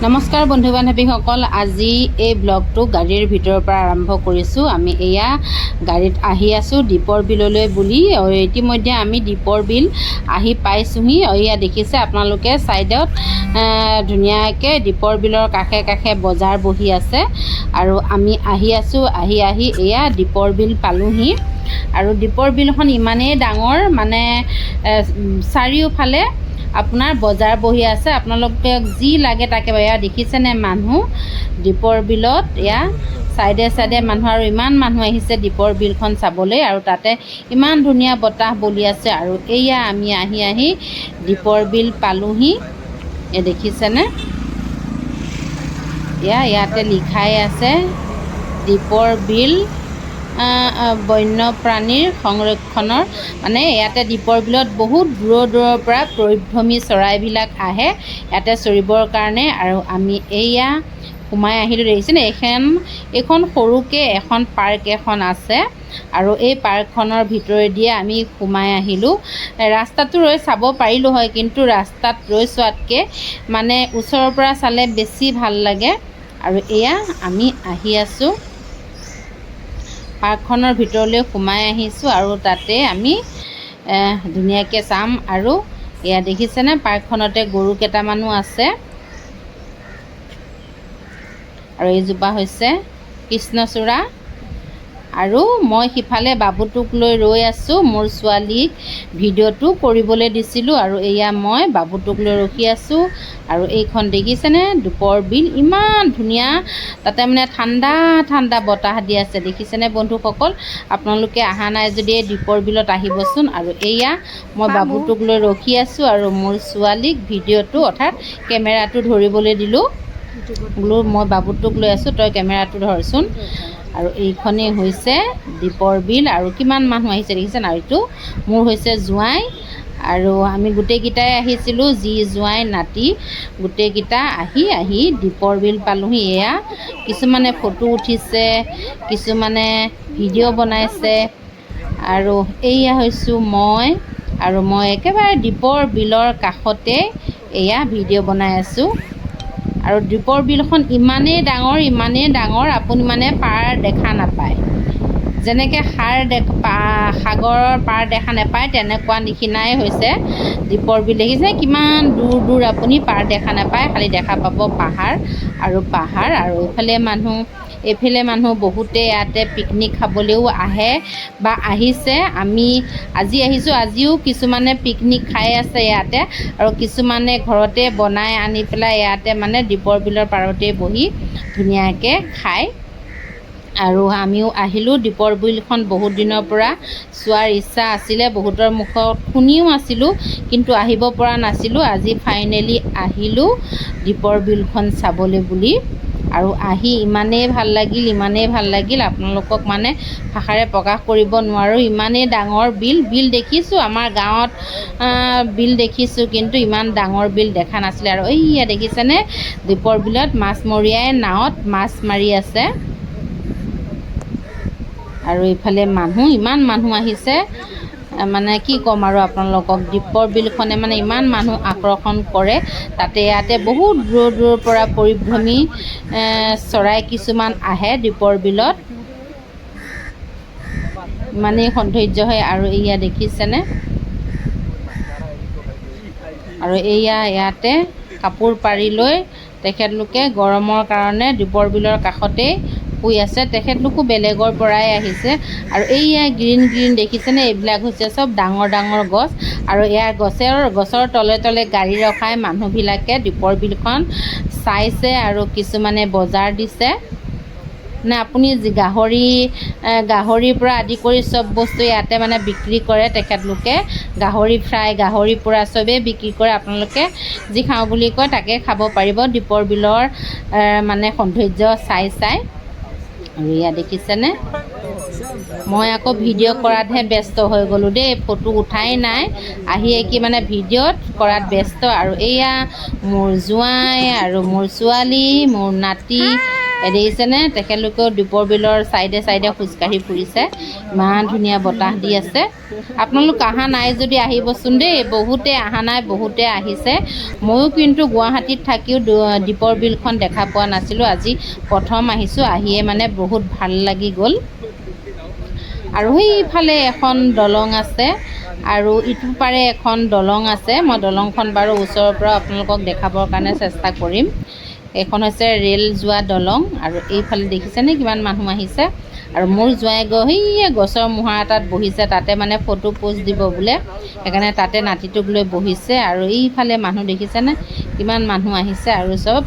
নমস্কাৰ বন্ধু বান্ধৱীসকল, আজি এই ব্লগটো গাড়ীৰ ভিতৰৰ পৰা আৰম্ভ কৰিছোঁ। আমি এয়া গাড়ীত আহি আছোঁ দীপৰ বিললৈ বুলি। ইতিমধ্যে আমি দীপৰ বিল আহি পাইছোঁহি। এয়া দেখিছে আপোনালোকে ছাইডত ধুনীয়াকৈ দীপৰ বিলৰ কাষে কাষে বজাৰ বহি আছে আৰু আমি আহি আছোঁ। আহি এয়া দীপৰ বিল পালোঁহি আৰু দীপৰ বিলখন ইমানেই ডাঙৰ, মানে চাৰিওফালে আপোনাৰ বজাৰ বহি আছে। আপোনালোকে যি লাগে তাকে এয়া দেখিছেনে মানুহ দীপৰ বিলত, এয়া চাইডে চাইডে মানুহ, আৰু ইমান মানুহ আহিছে দীপৰ বিলখন চাবলৈ, আৰু তাতে ইমান ধুনীয়া বতাহ বলি আছে। আৰু এয়া আমি আহি দীপৰ বিল পালোঁহি। এয়া দেখিছেনে, ইয়াতে লিখাই আছে দীপৰ বিল বন্যপ্ৰাণীৰ সংৰক্ষণৰ, মানে ইয়াতে দীপৰ বিলত বহুত দূৰৰ পৰা পৰিভ্ৰমী চৰাইবিলাক আহে ইয়াতে চৰিবৰ কাৰণে। আৰু আমি এয়া সোমাই আহিলোঁ। দেখিছেনে, এইখন সৰুকৈ এখন পাৰ্ক এখন আছে আৰু এই পাৰ্কখনৰ ভিতৰেদিয়ে আমি সোমাই আহিলোঁ। ৰাস্তাটো ৰৈ চাব পাৰিলোঁ হয়, কিন্তু ৰাস্তাত ৰৈ চোৱাতকৈ মানে ওচৰৰ পৰা চালে বেছি ভাল লাগে। আৰু এয়া আমি আহি আছোঁ, পাৰ্কখনৰ ভিতৰলৈ সোমাই আহিছোঁ আৰু তাতে আমি ধুনীয়াকৈ চাম। আৰু এয়া দেখিছেনে, পাৰ্কখনতে গৰু কেইটামানো আছে আৰু এইজোপা হৈছে কৃষ্ণচূড়া। আৰু মই সিফালে বাবুটোক লৈ ৰৈ আছোঁ, মোৰ ছোৱালীক ভিডিঅ'টো কৰিবলৈ দিছিলোঁ আৰু এয়া মই বাবুটোক লৈ ৰখি আছোঁ। আৰু এইখন দেখিছেনে, দীপৰ বিল ইমান ধুনীয়া, তাতে মানে ঠাণ্ডা ঠাণ্ডা বতাহ দি আছে। দেখিছেনে বন্ধুসকল, আপোনালোকে অহা নাই যদি এই দীপৰ বিলত আহিবচোন। আৰু এয়া মই বাবুটোক লৈ ৰখি আছোঁ আৰু মোৰ ছোৱালীক ভিডিঅ'টো অৰ্থাৎ কেমেৰাটো ধৰিবলৈ দিলোঁ, বোলো মই বাবুটোক লৈ আছোঁ, তই কেমেৰাটো ধৰচোন। আৰু এইখনেই হৈছে দীপৰ বিল। আৰু কিমান মানুহ আহিছে দেখিছেনে, আৰু এইটো মোৰ হৈছে জোঁৱাই, আৰু আমি গোটেইকেইটাই আহিছিলোঁ, যি জোঁৱাই নাতি গোটেইকেইটা আহি দীপৰ বিল পালোঁহি। এয়া কিছুমানে ফটো উঠিছে, কিছুমানে ভিডিঅ' বনাইছে, আৰু এয়া হৈছোঁ মই, আৰু মই একেবাৰে দীপৰ বিলৰ কাষতে এয়া ভিডিঅ' বনাই আছোঁ। আৰু দীপৰ বিলখন ইমানেই ডাঙৰ আপুনি মানে পাৰ দেখা নাপায়। যেনেকৈ সাগৰৰ পাৰ দেখা নাপায়, তেনেকুৱা নিচিনাই হৈছে দীপৰ বিল। দেখিছে কিমান দূৰ আপুনি পাৰ দেখা নাপায়, খালি দেখা পাব পাহাৰ আৰু পাহাৰ। আৰু এইফালে মানুহ বহুতে ইয়াতে পিকনিক খাবলৈও আহে বা আহিছে। আমি আজি আহিছোঁ, আজিও কিছুমানে পিকনিক খাই আছে ইয়াতে, আৰু কিছুমানে ঘৰতে বনাই আনি পেলাই ইয়াতে মানে দীপৰ বিলৰ পাৰতে বহি ধুনীয়াকৈ খায়। আৰু আমিও আহিলোঁ। দীপৰ বিলখন বহুত দিনৰ পৰা চোৱাৰ ইচ্ছা আছিলে, বহুতৰ মুখত শুনিও আছিলোঁ, কিন্তু আহিব পৰা নাছিলোঁ। আজি ফাইনেলি আহিলোঁ দীপৰ বিলখন চাবলৈ বুলি। আৰু আহি ইমানেই ভাল লাগিল, আপোনালোকক মানে ভাষাৰে প্ৰকাশ কৰিব নোৱাৰোঁ। ইমানেই ডাঙৰ বিল দেখিছোঁ, আমাৰ গাঁৱত বিল দেখিছোঁ, কিন্তু ইমান ডাঙৰ বিল দেখা নাছিলে। আৰু এইয়া দেখিছেনে, দীপৰ বিলত মাছমৰীয়াই নাৱত মাছ মাৰি আছে। আৰু এইফালে ইমান মানুহ আহিছে, মানে কি ক'ম আৰু আপোনালোকক, দীপৰ বিলখনে মানে ইমান মানুহ আকৰ্ষণ কৰে। ইয়াতে বহুত দূৰৰ পৰা পৰিভ্ৰমী চৰাই কিছুমান আহে দীপৰ বিলত, ইমানেই সৌন্দৰ্য হয়। আৰু এয়া দেখিছেনে, আৰু ইয়াতে কাপোৰ পাৰি লৈ তেখেতলোকে গৰমৰ কাৰণে দীপৰ বিলৰ কাষতেই শুই আছে। তেখেতলোকো বেলেগৰ পৰাই আহিছে। আৰু এইয়া গ্ৰীণ দেখিছেনে, এইবিলাক হৈছে চব ডাঙৰ গছ। আৰু ইয়াৰ গছৰ তলে তলে গাড়ী ৰখাই মানুহবিলাকে দীপৰ বিলখন চাইছে, আৰু কিছুমানে বজাৰ দিছে। মানে আপুনি গাহৰিৰ পৰা আদি কৰি চব বস্তু ইয়াতে মানে বিক্ৰী কৰে তেখেতলোকে। গাহৰি ফ্ৰাই, গাহৰি পোৰা চবেই বিক্ৰী কৰে। আপোনালোকে যি খাওঁ বুলি কয় তাকে খাব পাৰিব দীপৰ বিলৰ মানে সৌন্দৰ্য চাই। আৰু এয়া দেখিছেনে, মই আকৌ ভিডিঅ' কৰাতহে ব্যস্ত হৈ গ'লোঁ দেই, ফটো উঠাই নাই, আহি মানে ভিডিঅ'ত কৰাত ব্যস্ত। আৰু এয়া মোৰ জোঁৱাই আৰু মোৰ ছোৱালী, মোৰ নাতি দেখিছেনে তেখেতলোকেও দীপৰ বিলৰ চাইডে চাইডে খোজকাঢ়ি ফুৰিছে ইমান ধুনীয়া বতাহ দি আছে আপোনালোক অহা নাই যদি আহিবচোন দেই বহুতে অহা নাই বহুতে আহিছে ময়ো কিন্তু গুৱাহাটীত থাকিও দীপৰ বিলখন দেখা পোৱা নাছিলোঁ আজি প্ৰথম আহিছোঁ আহিয়ে মানে বহুত ভাল লাগি গ'ল আৰু সেইফালে এখন দলং আছে আৰু ইটো পাৰে এখন দলং আছে মই দলংখন বাৰু ওচৰৰ পৰা আপোনালোকক দেখাবৰ কাৰণে চেষ্টা কৰিম এখন হৈছে ৰেল যোৱা দলং আৰু এইফালে দেখিছেনে কিমান মানুহ আহিছে আৰু মোৰ জোঁৱাই গৈ সেই গছৰ মুঢ়া এটাত বহিছে তাতে মানে ফটো পোষ্ট দিব বোলে সেইকাৰণে তাতে নাতিটোক লৈ বহিছে আৰু এইফালে মানুহ দেখিছেনে কিমান মানুহ আহিছে আৰু চব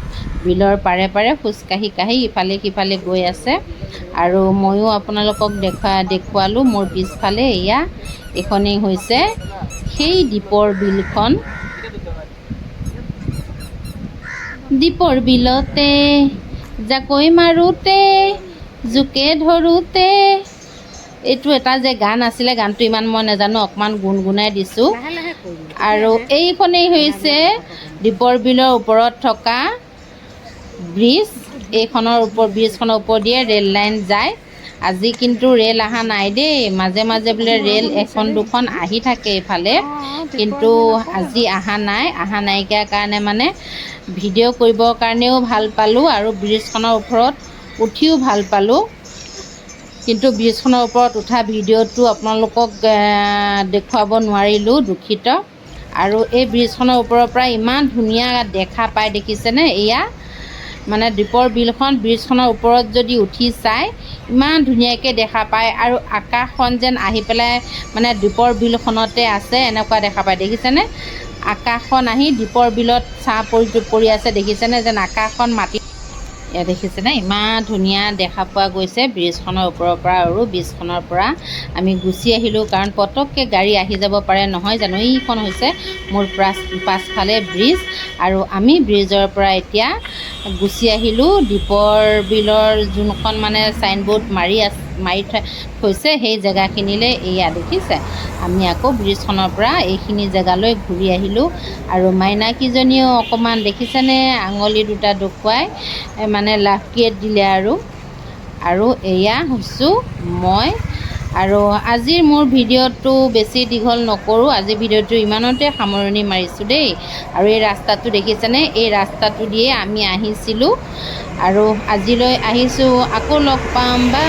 বিলৰ পাৰে পাৰে খোজকাঢ়ি কাঢ়ি ইফালে সিফালে গৈ আছে আৰু ময়ো আপোনালোকক দেখুৱালোঁ মোৰ পিছফালে এয়া এইখনেই হৈছে সেই দীপৰ বিলখন দীপৰ বিলতে জাকৈ মাৰোঁতে জোকে ধৰোঁতে এইটো এটা যে গান আছিলে গানটো ইমান মই নাজানো অকণমান গুণগুণাই দিছোঁ আৰু এইখনেই হৈছে দীপৰ বিলৰ ওপৰত থকা ব্ৰিজ এইখনৰ ব্ৰিজখনৰ ওপৰ দিয়ে ৰেল লাইন যায় আজি কিন্তু ৰেল অহা নাই দেই মাজে মাজে বোলে ৰেল এখন দুখন আহি থাকে এইফালে কিন্তু আজি অহা নাইকিয়াৰ কাৰণে মানে ভিডিঅ' কৰিবৰ কাৰণেও ভাল পালোঁ আৰু ব্ৰিজখনৰ ওপৰত উঠিও ভাল পালোঁ কিন্তু ব্ৰিজখনৰ ওপৰত উঠা ভিডিঅ'টো আপোনালোকক দেখুৱাব নোৱাৰিলোঁ দুখিত আৰু এই ব্ৰিজখনৰ ওপৰৰ পৰা ইমান ধুনীয়া দেখা পায় দেখিছেনে এয়া মানে দীপৰ বিলখন ব্ৰিজখনৰ ওপৰত যদি উঠি চাই ইমান ধুনীয়াকৈ দেখা পায় আৰু আকাশখন যেন আহি পেলাই মানে দীপৰ বিলখনতে আছে এনেকুৱা দেখা পায় দেখিছেনে আকাশখন আহি দীপৰ বিলত ছাঁ পৰি আছে দেখিছেনে যেন আকাশখন মাটি এয়া দেখিছেনে ইমান ধুনীয়া দেখা পোৱা গৈছে ব্ৰিজখনৰ ওপৰৰ পৰা আৰু ব্ৰিজখনৰ পৰা আমি গুচি আহিলোঁ কাৰণ পটককৈ গাড়ী আহি যাব পাৰে নহয় জানো এইখন হৈছে মোৰ পাছফালে ব্ৰিজ আৰু আমি ব্ৰিজৰ পৰা এতিয়া গুচি আহিলোঁ দীপৰ বিলৰ যোনখন মানে ছাইনবোৰ্ড মাৰি থৈছে সেই জেগাখিনিলৈ এয়া দেখিছে আমি আকৌ ব্ৰিজখনৰ পৰা এইখিনি জেগালৈ ঘূৰি আহিলোঁ আৰু মাইনাকীজনীও অকণমান দেখিছেনে আঙুলি দুটা দেখুৱাই মানে লাভ কেট দিলে আৰু এয়া হৈছোঁ মই আৰু আজিৰ মোৰ ভিডিঅ'টো বেছি দীঘল নকৰোঁ আজি ভিডিঅ'টো ইমানতে সামৰণি মাৰিছোঁ দেই আৰু এই ৰাস্তাটো দেখিছেনে এই ৰাস্তাটো দিয়ে আমি আহিছিলোঁ আৰু আজিলৈ আহিছোঁ আকৌ লগ পাম বা